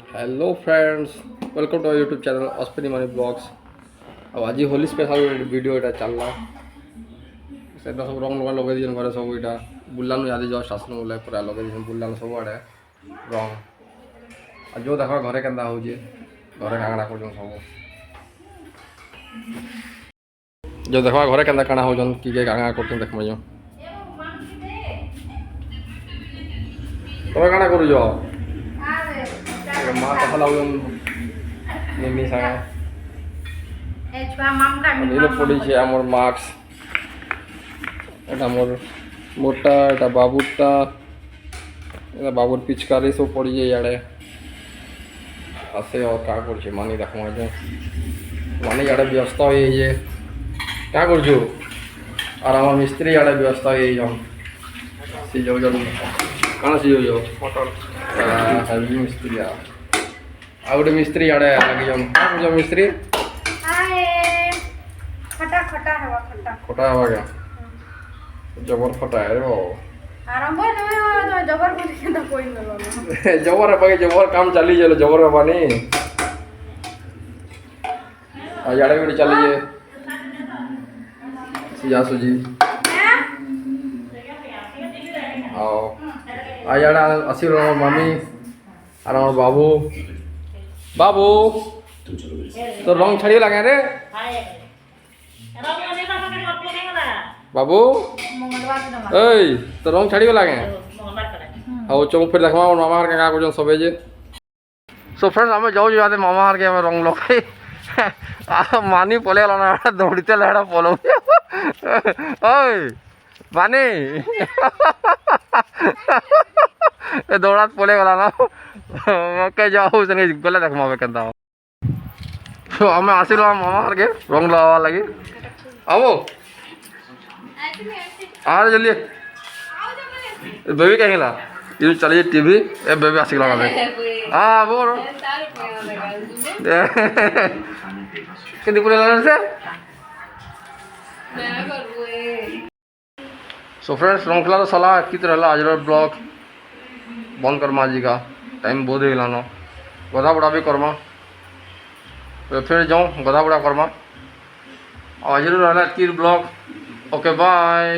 Hello friends, welcome to YouTube channel Ashwini money blogs. अब आज Holi special video এটা ଚାଲିଲା ସେଟା ସବୁ ରଙ୍ଗ ଲଗା ଲଗେଇ ଦେଇଛନ୍ ଘରେ ସବୁ ଏଇଟା ବୁଲାନୁ ଇହାଦେ ଜଷ୍ଟ ଆସିନୁ ବୋଲେ ପୁରା ଲଗେଇ ଦେଇଛନ୍ ବୁଲାନୁ ସବୁଆଡ଼େ ରଙ୍ଗ। ଆଉ ଯେଉଁ ଦେଖ ଘରେ କେନ୍ତା ହେଉଛି, ଘରେ କାଣା କରୁଛନ୍ ସବୁ, ଯେଉଁ ଦେଖ ଘରେ କେନ୍ତା କାଣା ହେଉଛନ୍, କିଏ କାଣା କରୁଛନ୍ ଦେଖମା। ଯେଉଁ ତମେ କାଣା କରୁଛ? ମା କଥା ଲାଗୁଛନ୍ ମିମି ସାଙ୍ଗେ ଏଇନେ ପଡ଼ିছে আমার মাস্ক, এটা আমার মোটা, এটা বাবুরটা, এটা বাবুর পিচকারি সব পড়িছে ইয়াড়ে আসে। আর কাঁ করছে মানি দেখো যে মানি ইয়াড়ে ব্যস্ত হয়ে যে কাঁ করছু, আর আমার মিস্ত্রি ইয়াড়ে ব্যস্ত হয়ে যাও সিঝাউছন। কাଣା সিঝাউছ? পটল। হেভি মিস্ত্রি ଆଉ ଗୋଟେ ମିସ୍ତ୍ରୀ ଇଆଡ଼େ ଲାଗିଛନ୍। କାଁ କରୁଛ ମିସ୍ତ୍ରୀ? खटा खटा हवा खटा ଖଟା ହେବା କେ ଜବର ଖଟା ହେବ आरंभ न जबर को देखे तो कोई न ଜବର ହେବା ଜବର କାମ ଚାଲିଛେ ହେଲେ ଜବର ହେବାନି। ଆଉ ଇଆଡ଼େ ବି ଚାଲିଛେ ସିଝା ସୁଜି। ଆଉ ଇଆଡ଼େ ଆସିବ আমার মামি আর আমার বাবু। বাবু তোর রং ছাড়িয়ে লাগে রে বাবু, এই তোর রং ছাড়িয়ে লাগে। ଆଉ ଚମୁ ଫେର ଦେଖମା আমার মামা হারকে কাঁ করছেন সবে যে। সো ফ্রেন্ডস আমি যাচ্ছি ইয়াদে মামা হারকে আমি রং লগাই মানি পলে গেল না দৌড়িতে লেড়া পলো। ওই মানি এ দৌড়াত পলে গেল না ওকে যাও সঙ্গে গেলে দেখমা কেনতা। তো আমি আসিল মামা হারকে রং লগাবার লাগি। আবো আর জলদি বেবी कहीं ला ये चलिए टीवी ए बेबी आसिक लगा दे। हां बोल कितनी पूरे लगन से मैं करबो ए। सो फ्रेंड्स रंगला तो सला की तरह आज ब्लॉग बंद कर माजी का टाइम बहुत ही लानो गधा बुड़ा भी करमा फिर जाऊँ गधा बुड़ा करमा आज रहला की ब्लॉग। Okay bye.